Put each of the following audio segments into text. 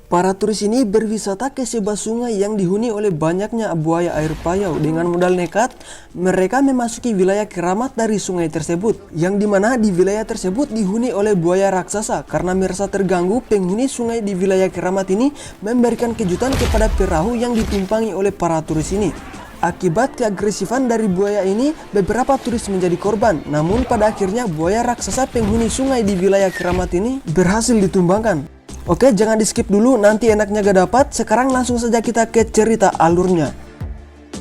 Para turis ini berwisata ke sebuah sungai yang dihuni oleh banyaknya buaya air payau. Dengan modal nekat, mereka memasuki wilayah keramat dari sungai tersebut, yang dimana di wilayah tersebut dihuni oleh buaya raksasa. Karena merasa terganggu, penghuni sungai di wilayah keramat ini memberikan kejutan kepada perahu yang ditumpangi oleh para turis ini. Akibat keagresifan dari buaya ini, beberapa turis menjadi korban. Namun pada akhirnya buaya raksasa penghuni sungai di wilayah keramat ini berhasil ditumbangkan. Oke, jangan di skip dulu, nanti enaknya gak dapat. Sekarang langsung saja kita ke cerita alurnya.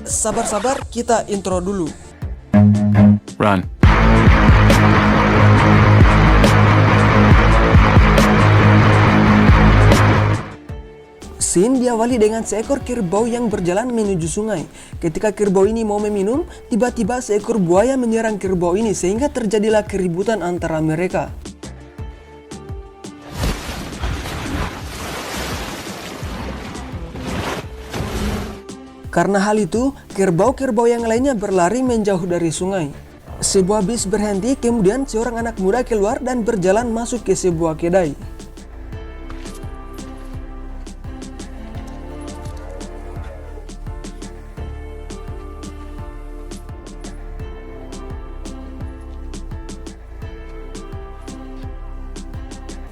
Sabar-sabar, kita intro dulu. Run. Scene diawali dengan seekor kerbau yang berjalan menuju sungai. Ketika kerbau ini mau meminum, tiba-tiba seekor buaya menyerang kerbau ini sehingga terjadilah keributan antara mereka. Karena hal itu, kerbau-kerbau yang lainnya berlari menjauh dari sungai. Sebuah bis berhenti, kemudian seorang anak muda keluar dan berjalan masuk ke sebuah kedai.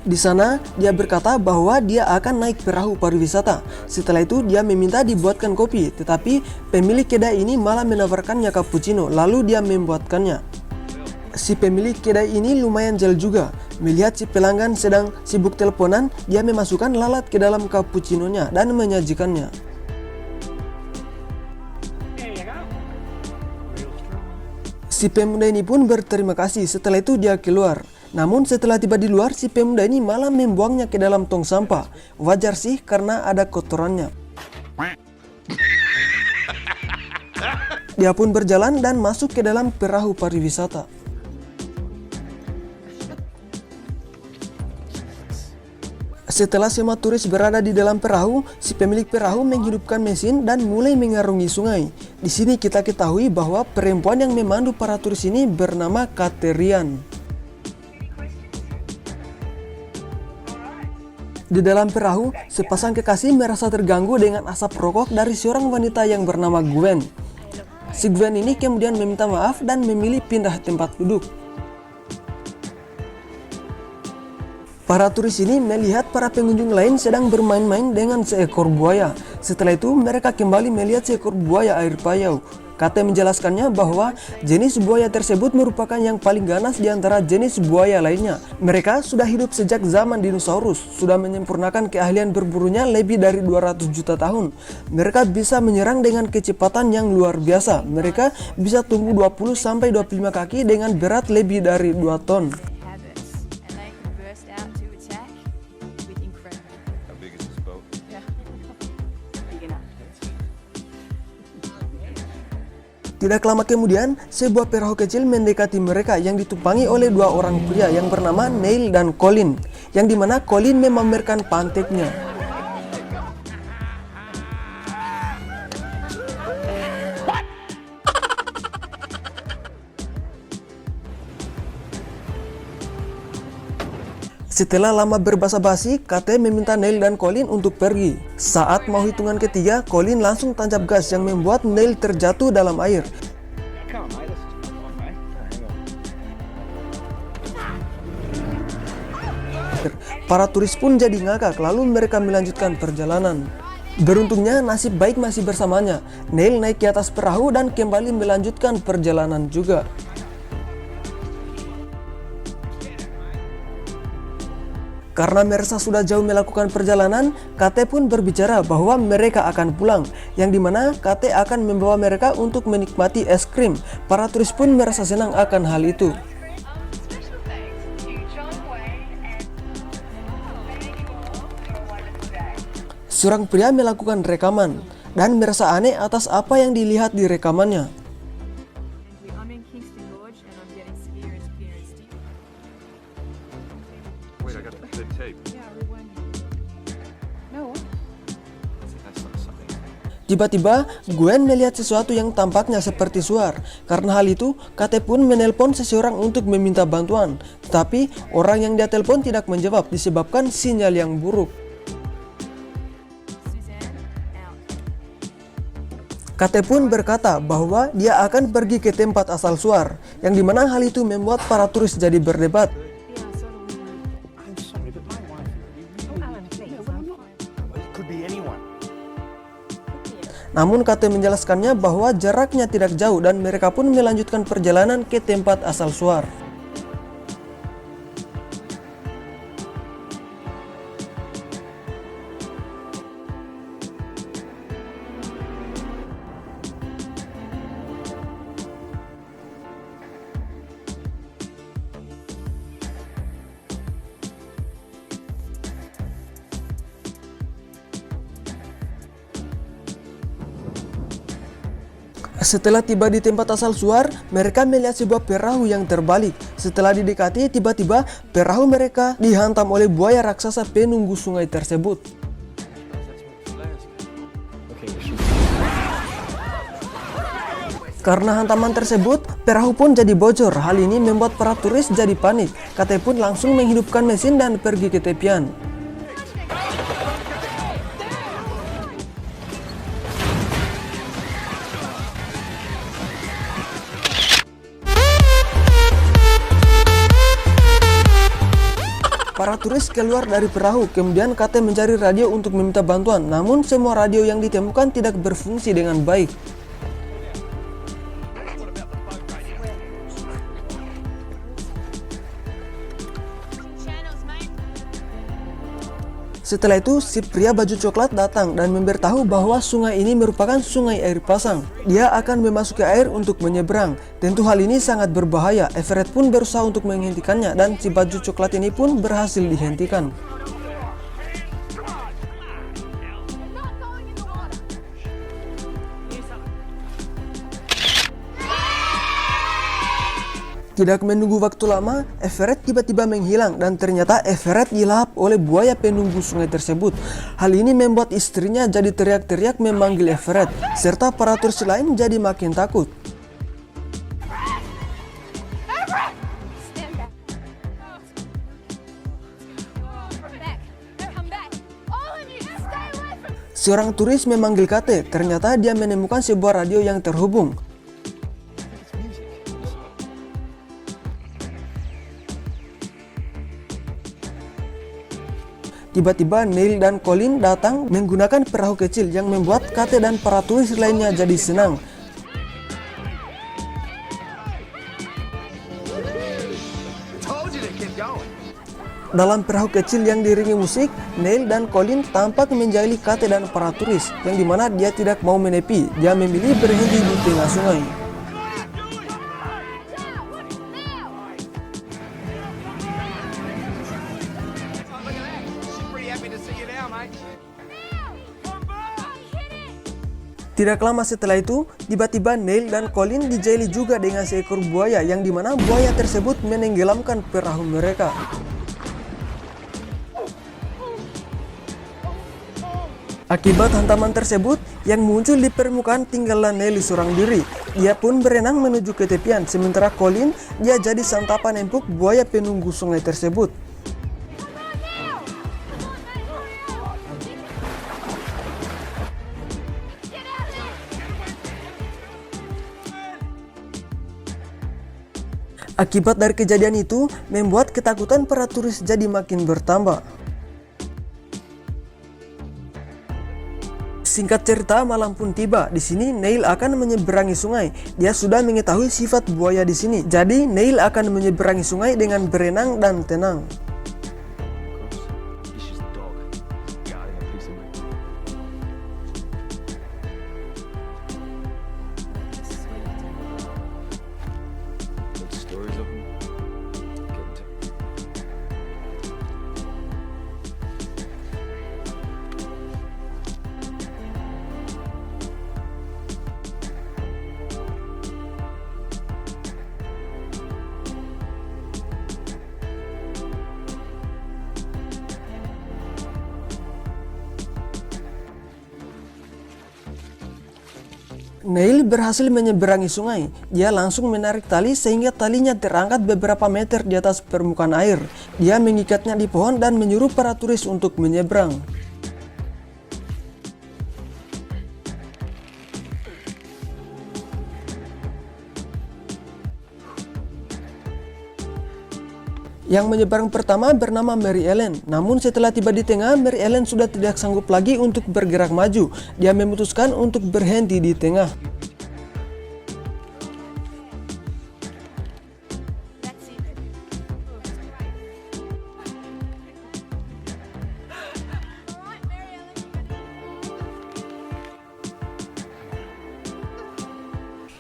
Di sana, dia berkata bahwa dia akan naik perahu pariwisata. Setelah itu, dia meminta dibuatkan kopi, tetapi pemilik kedai ini malah menawarkannya cappuccino, lalu dia membuatkannya. Si pemilik kedai ini lumayan jel juga. Melihat si pelanggan sedang sibuk teleponan, dia memasukkan lalat ke dalam cappuccinonya dan menyajikannya. Si pemuda ini pun berterima kasih. Setelah itu dia keluar. Namun setelah tiba di luar, si pemuda ini malah membuangnya ke dalam tong sampah. Wajar sih karena ada kotorannya. Dia pun berjalan dan masuk ke dalam perahu pariwisata. Setelah semua turis berada di dalam perahu, si pemilik perahu menghidupkan mesin dan mulai mengarungi sungai. Di sini kita ketahui bahwa perempuan yang memandu para turis ini bernama Katerian. Di dalam perahu, sepasang kekasih merasa terganggu dengan asap rokok dari seorang wanita yang bernama Gwen. Si Gwen ini kemudian meminta maaf dan memilih pindah tempat duduk. Para turis ini melihat para pengunjung lain sedang bermain-main dengan seekor buaya. Setelah itu, mereka kembali melihat seekor buaya air payau. Kate menjelaskannya bahwa jenis buaya tersebut merupakan yang paling ganas di antara jenis buaya lainnya. Mereka sudah hidup sejak zaman dinosaurus, sudah menyempurnakan keahlian berburunya lebih dari 200 juta tahun. Mereka bisa menyerang dengan kecepatan yang luar biasa. Mereka bisa tumbuh 20-25 kaki dengan berat lebih dari 2 ton. Tidak lama kemudian, sebuah perahu kecil mendekati mereka yang ditumpangi oleh 2 orang pria yang bernama Neil dan Colin, yang dimana Colin memamerkan pantatnya. Setelah lama berbasa-basi, Kate meminta Neil dan Colin untuk pergi. Saat mau hitungan ketiga, Colin langsung tancap gas yang membuat Neil terjatuh dalam air. Para turis pun jadi ngakak, lalu mereka melanjutkan perjalanan. Beruntungnya nasib baik masih bersamanya. Neil naik ke atas perahu dan kembali melanjutkan perjalanan juga. Karena merasa sudah jauh melakukan perjalanan, Kate pun berbicara bahwa mereka akan pulang, yang dimana Kate akan membawa mereka untuk menikmati es krim. Para turis pun merasa senang akan hal itu. Seorang pria melakukan rekaman dan merasa aneh atas apa yang dilihat di rekamannya. Tiba-tiba, Gwen melihat sesuatu yang tampaknya seperti suar. Karena hal itu, Kate pun menelpon seseorang untuk meminta bantuan. Tetapi, orang yang dia telepon tidak menjawab disebabkan sinyal yang buruk. Kate pun berkata bahwa dia akan pergi ke tempat asal suar, yang dimana hal itu membuat para turis jadi berdebat. Namun Kate menjelaskannya bahwa jaraknya tidak jauh dan mereka pun melanjutkan perjalanan ke tempat asal suar. Setelah tiba di tempat asal suar, mereka melihat sebuah perahu yang terbalik. Setelah didekati, tiba-tiba perahu mereka dihantam oleh buaya raksasa penunggu sungai tersebut. Karena hantaman tersebut, perahu pun jadi bocor. Hal ini membuat para turis jadi panik. Kate pun langsung menghidupkan mesin dan pergi ke tepian. Para turis keluar dari perahu, kemudian Kate mencari radio untuk meminta bantuan, namun semua radio yang ditemukan tidak berfungsi dengan baik. Setelah itu, si pria baju coklat datang dan memberitahu bahwa sungai ini merupakan sungai air pasang. Dia akan memasuki air untuk menyeberang. Tentu hal ini sangat berbahaya. Everett pun berusaha untuk menghentikannya dan si baju coklat ini pun berhasil dihentikan. Tidak menunggu waktu lama, Everett tiba-tiba menghilang dan ternyata Everett dilahap oleh buaya penunggu sungai tersebut. Hal ini membuat istrinya jadi teriak-teriak memanggil Everett, serta para turis lain jadi makin takut. Seorang turis memanggil Kate, ternyata dia menemukan sebuah radio yang terhubung. Tiba-tiba Neil dan Colin datang menggunakan perahu kecil yang membuat Kate dan para turis lainnya jadi senang. Dalam perahu kecil yang diiringi musik, Neil dan Colin tampak menjahili Kate dan para turis, yang dimana dia tidak mau menepi. Dia memilih berhenti di tengah sungai. Tidak lama setelah itu, tiba-tiba Neil dan Colin dijahili juga dengan seekor buaya, yang dimana buaya tersebut menenggelamkan perahu mereka. Akibat hantaman tersebut, yang muncul di permukaan tinggallah Neil seorang diri. Dia pun berenang menuju ke tepian, sementara Colin dia jadi santapan empuk buaya penunggu sungai tersebut. Akibat dari kejadian itu, membuat ketakutan para turis jadi makin bertambah. Singkat cerita, malam pun tiba. Di sini Neil akan menyeberangi sungai. Dia sudah mengetahui sifat buaya di sini. Jadi Neil akan menyeberangi sungai dengan berenang dan tenang. Neil berhasil menyeberangi sungai. Dia langsung menarik tali sehingga talinya terangkat beberapa meter di atas permukaan air. Dia mengikatnya di pohon dan menyuruh para turis untuk menyeberang. Yang menyeberang pertama bernama Mary Ellen. Namun setelah tiba di tengah, Mary Ellen sudah tidak sanggup lagi untuk bergerak maju. Dia memutuskan untuk berhenti di tengah.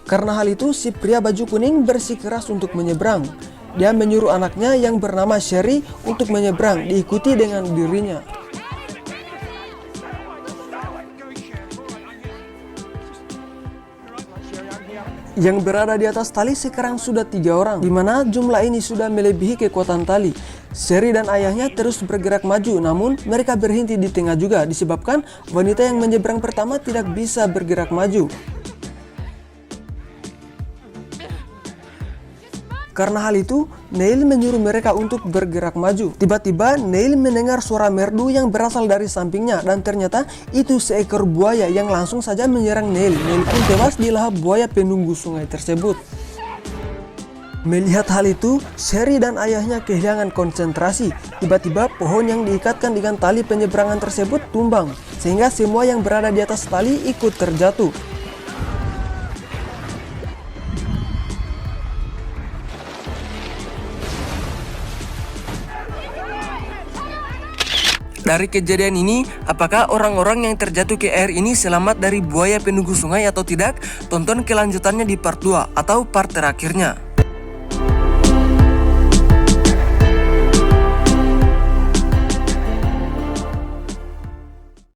Karena hal itu, si pria baju kuning bersikeras untuk menyeberang. Dia menyuruh anaknya yang bernama Sherry untuk menyeberang, diikuti dengan dirinya. Yang berada di atas tali sekarang sudah 3 orang, di mana jumlah ini sudah melebihi kekuatan tali. Sherry dan ayahnya terus bergerak maju, namun mereka berhenti di tengah juga disebabkan wanita yang menyeberang pertama tidak bisa bergerak maju. Karena hal itu, Neil menyuruh mereka untuk bergerak maju. Tiba-tiba, Neil mendengar suara merdu yang berasal dari sampingnya dan ternyata itu seekor buaya yang langsung saja menyerang Neil. Neil pun tewas di lahap buaya penunggu sungai tersebut. Melihat hal itu, Sherry dan ayahnya kehilangan konsentrasi. Tiba-tiba, pohon yang diikatkan dengan tali penyeberangan tersebut tumbang, sehingga semua yang berada di atas tali ikut terjatuh. Dari kejadian ini, apakah orang-orang yang terjatuh ke air ini selamat dari buaya penunggu sungai atau tidak? Tonton kelanjutannya di part 2 atau part terakhirnya.